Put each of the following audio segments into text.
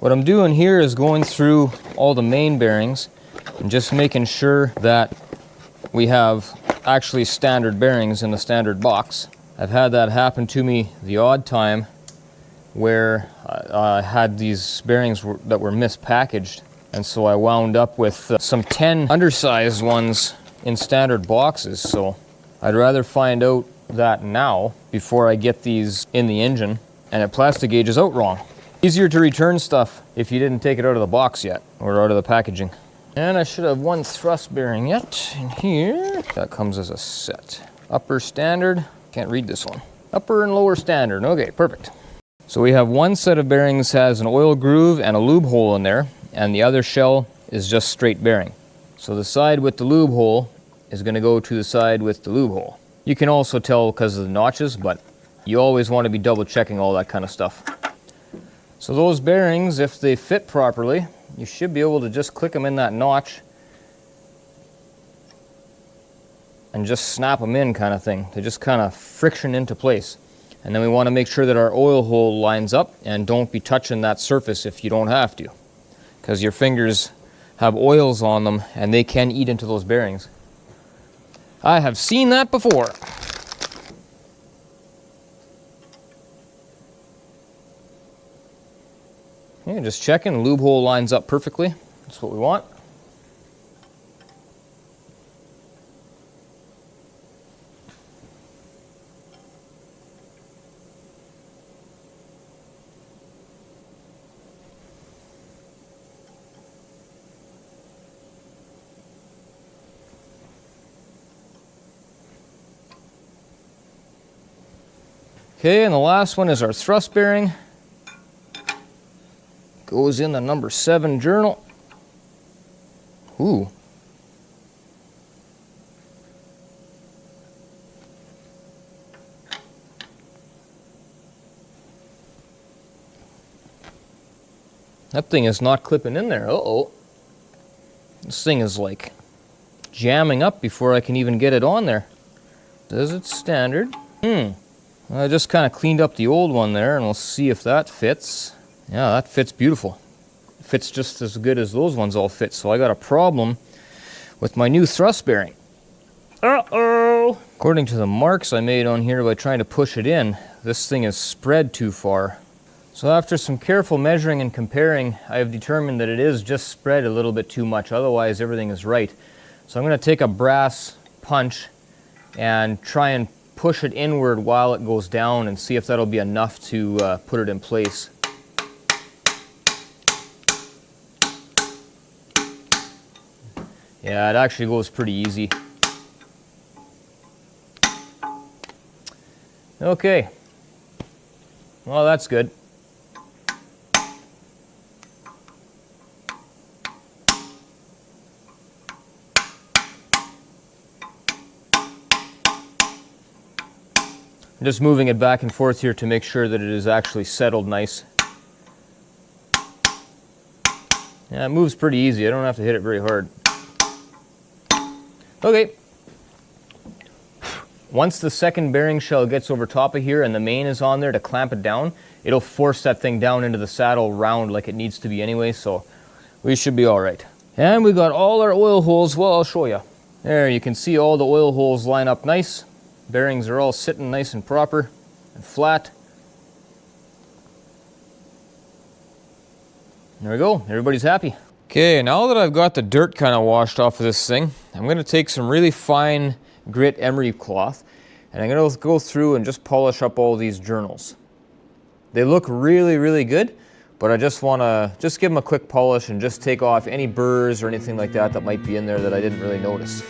What I'm doing here is going through all the main bearings and just making sure that we have actually standard bearings in the standard box. I've had that happen to me the odd time where I had these bearings that were mispackaged, and so I wound up with some 10 undersized ones in standard boxes. So I'd rather find out that now before I get these in the engine and it plastic gauges out wrong. Easier to return stuff if you didn't take it out of the box yet or out of the packaging. And I should have one thrust bearing yet in here. That comes as a set. Upper standard, can't read this one. Upper and lower standard, okay, perfect. So we have one set of bearings has an oil groove and a lube hole in there, and the other shell is just straight bearing. So the side with the lube hole is going to go to the side with the lube hole. You can also tell because of the notches, but you always want to be double checking all that kind of stuff. So those bearings, if they fit properly, you should be able to just click them in that notch and just snap them in kind of thing. They just kind of friction into place. And then we want to make sure that our oil hole lines up and don't be touching that surface if you don't have to, because your fingers have oils on them and they can eat into those bearings. I have seen that before. Okay, just checking, the lube hole lines up perfectly. That's what we want. Okay, and the last one is our thrust bearing. Goes in the number 7 journal. Ooh. That thing is not clipping in there. Uh-oh. This thing is like jamming up before I can even get it on there. Does it standard? I just kind of cleaned up the old one there, and we'll see if that fits. Yeah, that fits beautiful. It fits just as good as those ones all fit. So I got a problem with my new thrust bearing. Uh-oh! According to the marks I made on here by trying to push it in, this thing is spread too far. So after some careful measuring and comparing, I have determined that it is just spread a little bit too much. Otherwise, everything is right. So I'm going to take a brass punch and try and push it inward while it goes down and see if that'll be enough to put it in place. Yeah, it actually goes pretty easy. Okay. Well, that's good. I'm just moving it back and forth here to make sure that it is actually settled nice. Yeah, it moves pretty easy. I don't have to hit it very hard. Okay. Once the second bearing shell gets over top of here and the main is on there to clamp it down, it'll force that thing down into the saddle round like it needs to be anyway, so we should be all right. And we got all our oil holes. Well, I'll show you. There, you can see all the oil holes line up nice. Bearings are all sitting nice and proper and flat. There we go. Everybody's happy. Okay, now that I've got the dirt kind of washed off of this thing, I'm going to take some really fine grit emery cloth and I'm going to go through and just polish up all these journals. They look really, really good, but I just want to give them a quick polish and just take off any burrs or anything like that that might be in there that I didn't really notice.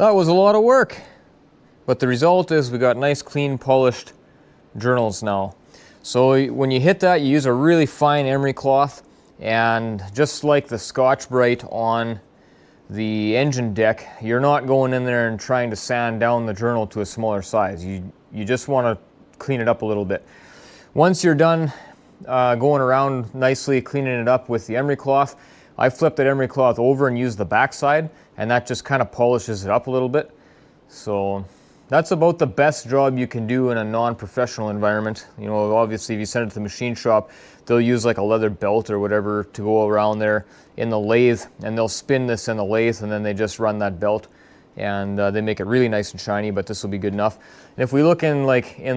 That was a lot of work, but the result is we got nice, clean, polished journals now. So when you hit that, you use a really fine emery cloth, and just like the Scotch-Brite on the engine deck, you're not going in there and trying to sand down the journal to a smaller size. You just want to clean it up a little bit. Once you're done going around nicely cleaning it up with the emery cloth, I flip that emery cloth over and use the back side, and that just kind of polishes it up a little bit. So that's about the best job you can do in a non-professional environment. You know, obviously if you send it to the machine shop, they'll use like a leather belt or whatever to go around there in the lathe, and they'll spin this in the lathe, and then they just run that belt, and they make it really nice and shiny, but this will be good enough. And if we look in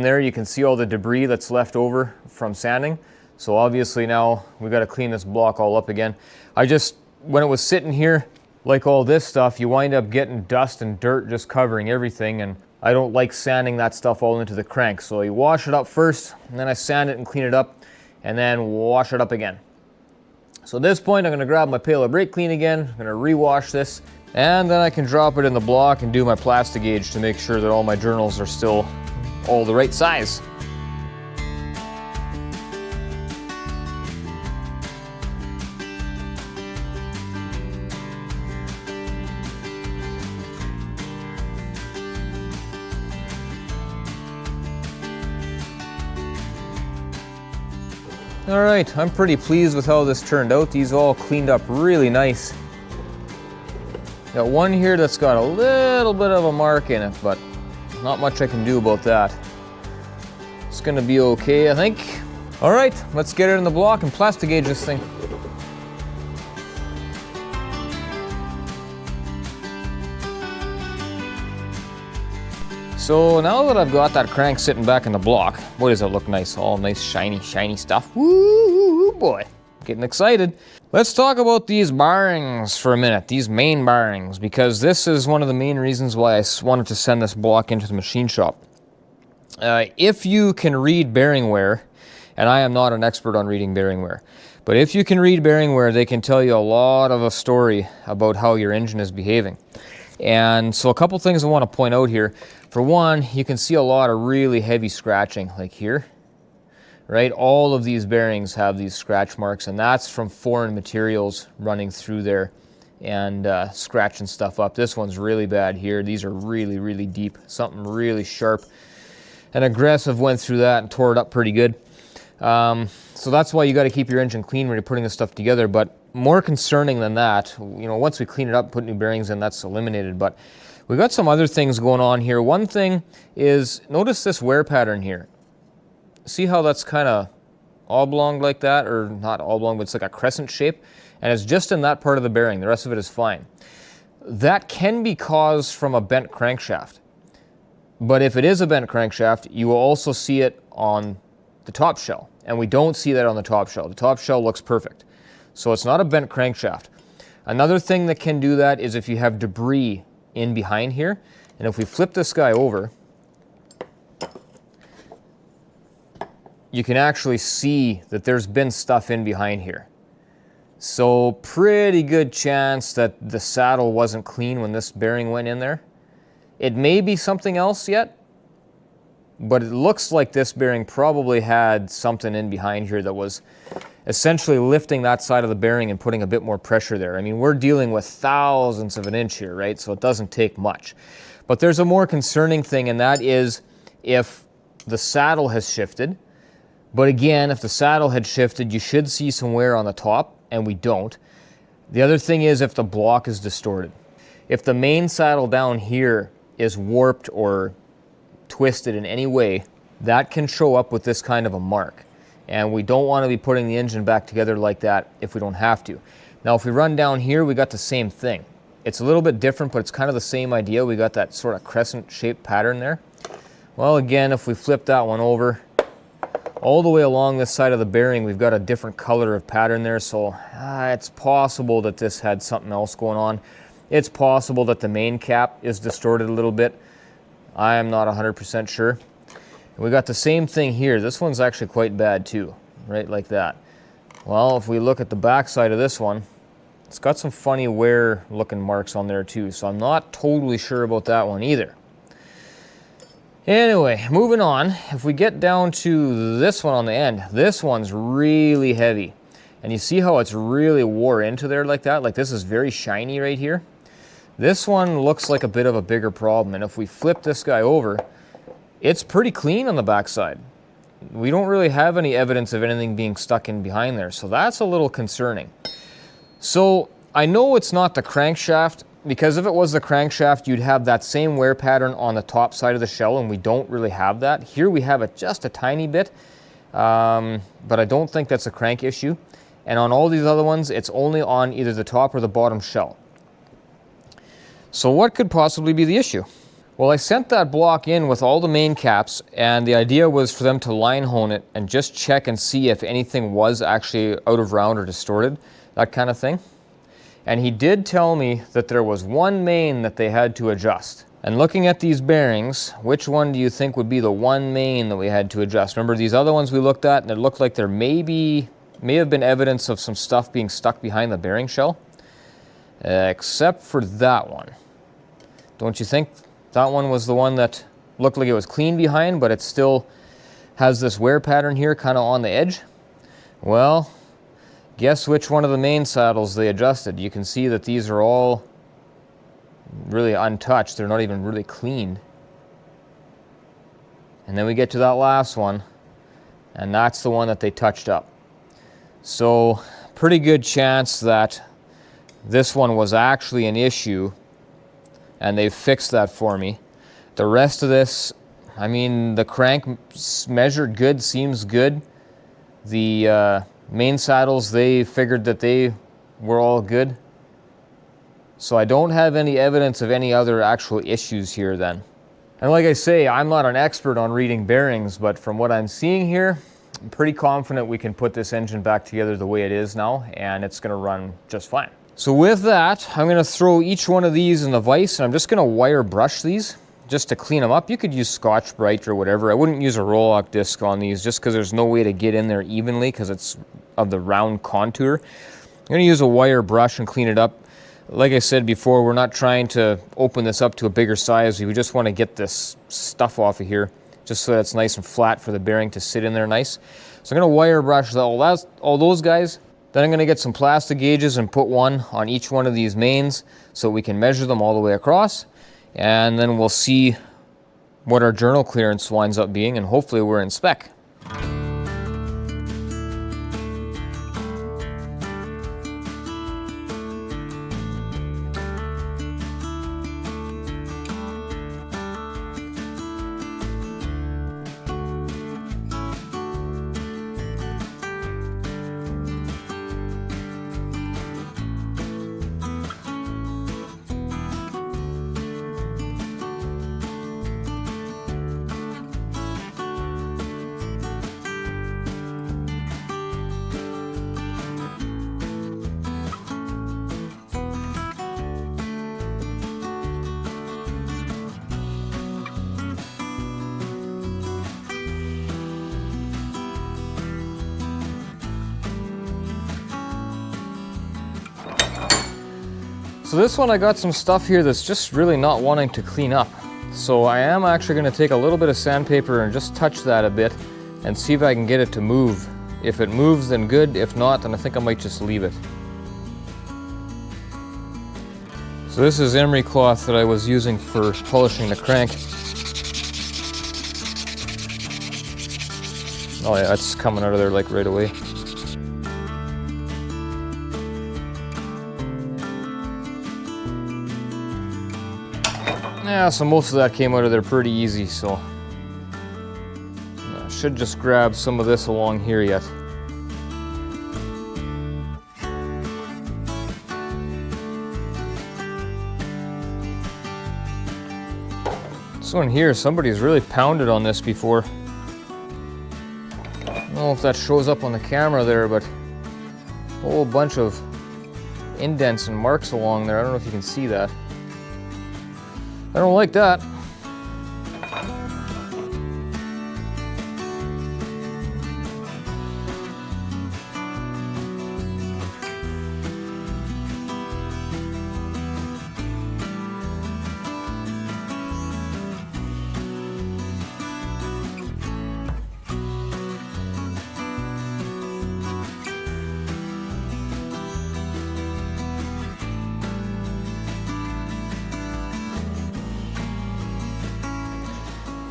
there, you can see all the debris that's left over from sanding. So obviously now we've got to clean this block all up again. When it was sitting here, like all this stuff, you wind up getting dust and dirt just covering everything, and I don't like sanding that stuff all into the crank. So you wash it up first, and then I sand it and clean it up, and then wash it up again. So at this point, I'm going to grab my pail of brake clean again, I'm going to rewash this, and then I can drop it in the block and do my plastic gauge to make sure that all my journals are still all the right size. All right, I'm pretty pleased with how this turned out. These all cleaned up really nice. Got one here that's got a little bit of a mark in it, but not much I can do about that. It's gonna be okay, I think. All right, let's get it in the block and plastic gauge this thing. So now that I've got that crank sitting back in the block, boy does it look nice, all nice shiny stuff. Woo boy, getting excited. Let's talk about these bearings for a minute, these main bearings, because this is one of the main reasons why I wanted to send this block into the machine shop. If you can read bearing wear, and I am not an expert on reading bearing wear, but if you can read bearing wear, they can tell you a lot of a story about how your engine is behaving. And so a couple things I want to point out here. For one, you can see a lot of really heavy scratching, like here, right? All of these bearings have these scratch marks, and that's from foreign materials running through there and scratching stuff up. This one's really bad here. These are really, really deep. Something really sharp and aggressive went through that and tore it up pretty good. So that's why you got to keep your engine clean when you're putting this stuff together. But more concerning than that, you know, once we clean it up, put new bearings in, that's eliminated. But we got some other things going on here. One thing is, notice this wear pattern here. See how that's kind of oblong like that, or not oblong, but it's like a crescent shape, and it's just in that part of the bearing. The rest of it is fine. That can be caused from a bent crankshaft. But if it is a bent crankshaft, you will also see it on the top shell, and we don't see that on the top shell. The top shell looks perfect. So it's not a bent crankshaft. Another thing that can do that is if you have debris in behind here, and if we flip this guy over, you can actually see that there's been stuff in behind here. So pretty good chance that the saddle wasn't clean when this bearing went in there. It may be something else yet, but it looks like this bearing probably had something in behind here that was essentially lifting that side of the bearing and putting a bit more pressure there. I mean, we're dealing with thousandths of an inch here, right? So it doesn't take much. But there's a more concerning thing, and that is if the saddle has shifted. But again, if the saddle had shifted, you should see some wear on the top, and we don't. The other thing is if the block is distorted. If the main saddle down here is warped or twisted in any way, that can show up with this kind of a mark. And we don't want to be putting the engine back together like that if we don't have to. Now, if we run down here, we got the same thing. It's a little bit different, but it's kind of the same idea. We got that sort of crescent-shaped pattern there. Well, again, if we flip that one over, all the way along this side of the bearing, we've got a different color of pattern there, so it's possible that this had something else going on. It's possible that the main cap is distorted a little bit. I am not 100% sure. We got the same thing here. This one's actually quite bad too, right like that. Well, if we look at the back side of this one, It's got some funny wear looking marks on there too, so I'm not totally sure about that one either. Anyway, moving on. If we get down to this one on the end, this one's really heavy. And you see how it's really wore into there like that? Like this is very shiny right here. This one looks like a bit of a bigger problem. And if we flip this guy over, it's pretty clean on the backside. We don't really have any evidence of anything being stuck in behind there. So that's a little concerning. So I know it's not the crankshaft, because if it was the crankshaft, you'd have that same wear pattern on the top side of the shell, and we don't really have that. Here we have it just a tiny bit, but I don't think that's a crank issue. And on all these other ones, it's only on either the top or the bottom shell. So what could possibly be the issue? Well, I sent that block in with all the main caps, and the idea was for them to line hone it and just check and see if anything was actually out of round or distorted, that kind of thing. And he did tell me that there was one main that they had to adjust. And looking at these bearings, which one do you think would be the one main that we had to adjust? Remember these other ones we looked at, and it looked like there may have been evidence of some stuff being stuck behind the bearing shell? Except for that one. Don't you think that one was the one that looked like it was clean behind, but it still has this wear pattern here kind of on the edge? Well, guess which one of the main saddles they adjusted. You can see that these are all really untouched. They're not even really cleaned. And then we get to that last one, and that's the one that they touched up. So pretty good chance that this one was actually an issue, and they fixed that for me. The rest of this, I mean, the crank measured good, seems good. The main saddles, they figured that they were all good. So I don't have any evidence of any other actual issues here then. And like I say, I'm not an expert on reading bearings, but from what I'm seeing here, I'm pretty confident we can put this engine back together the way it is now, and it's going to run just fine. So with that, I'm going to throw each one of these in the vise, and I'm just going to wire brush these just to clean them up. You could use Scotch-Brite or whatever. I wouldn't use a roll-lock disc on these just because there's no way to get in there evenly because it's of the round contour. I'm going to use a wire brush and clean it up. Like I said before, we're not trying to open this up to a bigger size. We just want to get this stuff off of here just so that it's nice and flat for the bearing to sit in there nice. So I'm going to wire brush all those guys. Then I'm going to get some plastic gauges and put one on each one of these mains so we can measure them all the way across. And then we'll see what our journal clearance winds up being, and hopefully we're in spec. So this one, I got some stuff here that's just really not wanting to clean up. So I am actually going to take a little bit of sandpaper and just touch that a bit and see if I can get it to move. If it moves, then good. If not, then I think I might just leave it. So this is emery cloth that I was using for polishing the crank. Oh yeah, it's coming out of there like right away. Yeah, so most of that came out of there pretty easy, so I should just grab some of this along here yet. This one here, somebody's really pounded on this before. I don't know if that shows up on the camera there, but a whole bunch of indents and marks along there. I don't know if you can see that. I don't like that.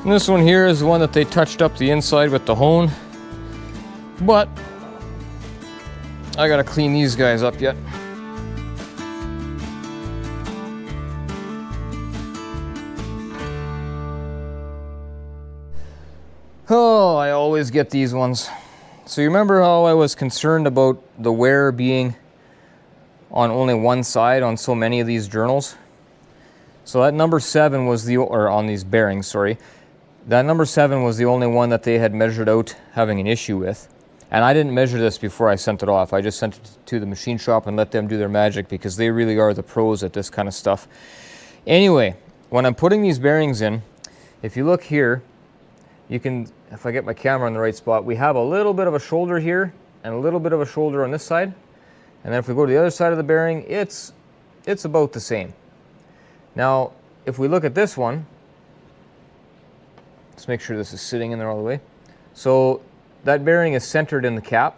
And this one here is the one that they touched up the inside with the hone, but I gotta clean these guys up yet. Oh, I always get these ones. So you remember how I was concerned about the wear being on only one side on so many of these journals? So that number 7 was the, or on these bearings, sorry. That number 7 was the only one that they had measured out having an issue with. And I didn't measure this before I sent it off. I just sent it to the machine shop and let them do their magic because they really are the pros at this kind of stuff. Anyway, when I'm putting these bearings in, if you look here, you can, if I get my camera in the right spot, we have a little bit of a shoulder here and a little bit of a shoulder on this side. And then if we go to the other side of the bearing, it's about the same. Now, if we look at this one, let's make sure this is sitting in there all the way. So that bearing is centered in the cap.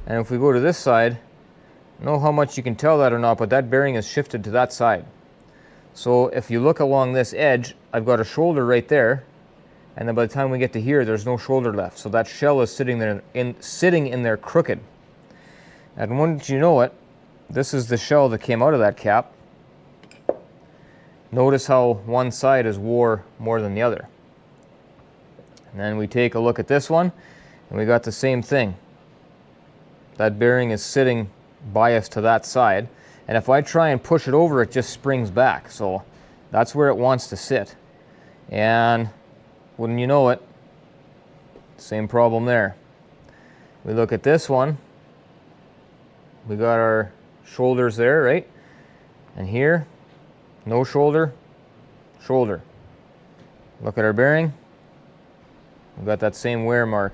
And if we go to this side, I don't know how much you can tell that or not, but that bearing is shifted to that side. So if you look along this edge, I've got a shoulder right there. And then by the time we get to here, there's no shoulder left. So that shell is sitting in there crooked. And wouldn't you know it, this is the shell that came out of that cap. Notice how one side is wore more than the other. And then we take a look at this one, and we got the same thing. That bearing is sitting biased to that side. And if I try and push it over, it just springs back. So that's where it wants to sit. And wouldn't you know it, same problem there. We look at this one. We got our shoulders there, right? And here, no shoulder, shoulder. Look at our bearing. We've got that same wear mark.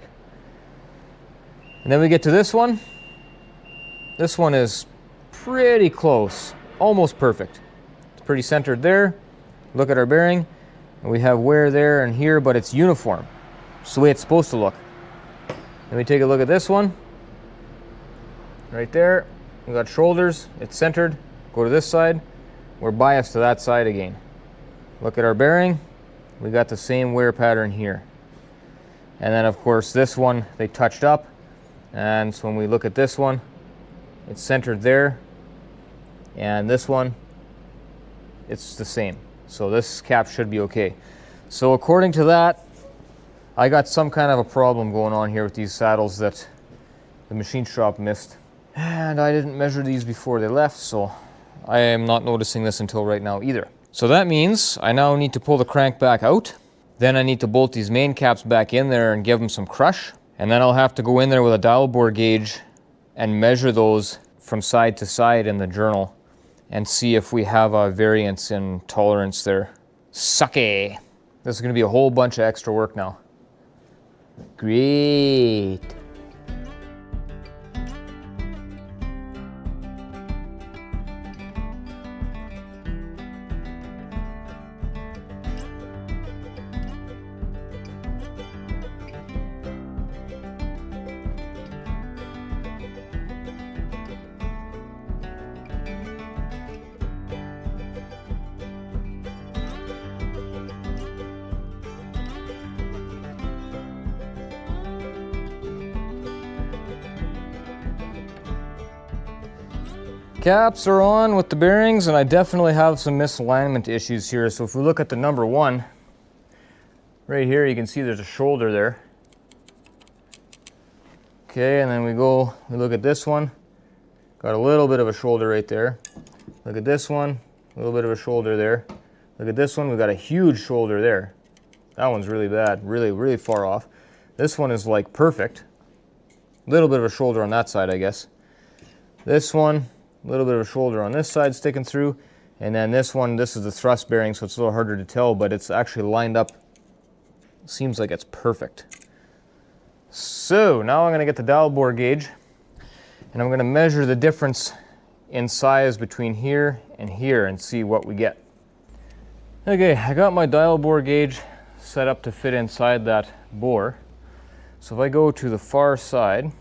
And then we get to this one. This one is pretty close, almost perfect. It's pretty centered there. Look at our bearing. And we have wear there and here, but it's uniform. It's the way it's supposed to look. Then we take a look at this one. Right there, we got shoulders, it's centered. Go to this side, we're biased to that side again. Look at our bearing, we got the same wear pattern here. And then of course this one they touched up, and so when we look at this one, it's centered there, and this one, it's the same. So this cap should be okay. So according to that, I got some kind of a problem going on here with these saddles that the machine shop missed. And I didn't measure these before they left, so I am not noticing this until right now either. So that means I now need to pull the crank back out. Then I need to bolt these main caps back in there and give them some crush. And then I'll have to go in there with a dial bore gauge and measure those from side to side in the journal and see if we have a variance in tolerance there. Sucky! This is going to be a whole bunch of extra work now. Great! Caps are on with the bearings, and I definitely have some misalignment issues here. So if we look at the number 1, right here you can see there's a shoulder there. Okay, and then we look at this one, got a little bit of a shoulder right there. Look at this one, a little bit of a shoulder there. Look at this one, we got a huge shoulder there. That one's really bad, really far off. This one is like perfect. A little bit of a shoulder on that side, I guess. This one, a little bit of a shoulder on this side sticking through, and then this one, this is the thrust bearing, so it's a little harder to tell, but it's actually lined up. Seems like it's perfect. So now I'm going to get the dial bore gauge, and I'm going to measure the difference in size between here and see what we get. Okay, I got my dial bore gauge set up to fit inside that bore. So if I go to the far side,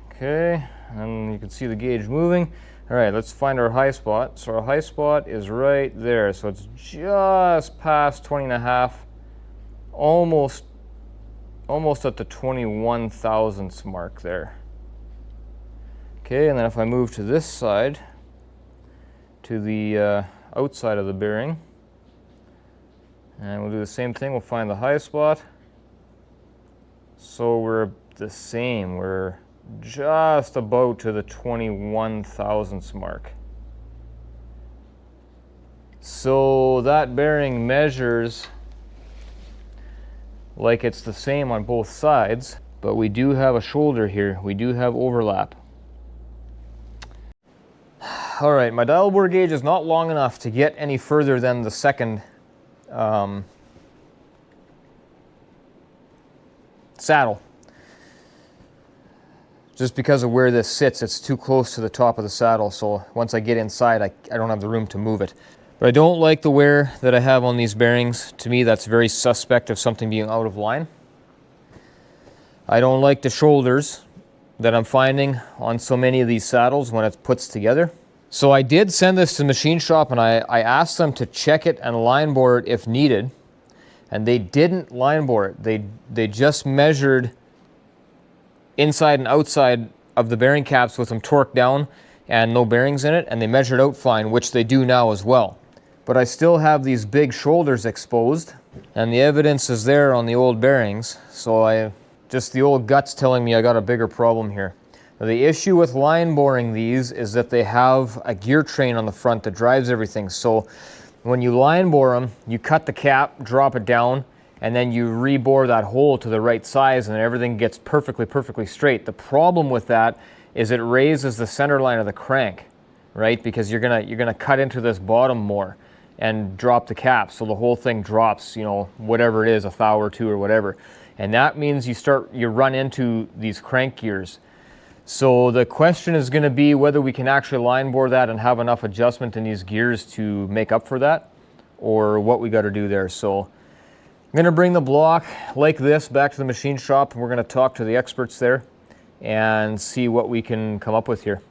okay, and you can see the gauge moving. All right, let's find our high spot. So our high spot is right there. So it's just past 20.5, almost at the 21 thousandths mark there. Okay, and then if I move to this side, to the outside of the bearing, and we'll do the same thing. We'll find the high spot. So we're the same. We're just about to the 21 thousandths mark. So that bearing measures like it's the same on both sides, but we do have a shoulder here. We do have overlap. All right, my dial bore gauge is not long enough to get any further than the second saddle. Just because of where this sits, it's too close to the top of the saddle, so once I get inside, I don't have the room to move it. But I don't like the wear that I have on these bearings. To me, that's very suspect of something being out of line. I don't like the shoulders that I'm finding on so many of these saddles when it puts together. So I did send this to the machine shop, and I asked them to check it and line bore it if needed, and they didn't line bore it. They just measured inside and outside of the bearing caps with them torqued down and no bearings in it, and they measured out fine, which they do now as well. But I still have these big shoulders exposed, and the evidence is there on the old bearings, so just the old gut's telling me I got a bigger problem here. Now, the issue with line boring these is that they have a gear train on the front that drives everything. So when you line bore them, you cut the cap, drop it down, and then you rebore that hole to the right size, and everything gets perfectly straight. The problem with that is it raises the center line of the crank, right? Because you're gonna cut into this bottom more and drop the cap, so the whole thing drops, you know, whatever it is, a thou or two or whatever. And that means you run into these crank gears. So the question is going to be whether we can actually line bore that and have enough adjustment in these gears to make up for that, or what we got to do there. So I'm going to bring the block like this back to the machine shop, and we're going to talk to the experts there and see what we can come up with here.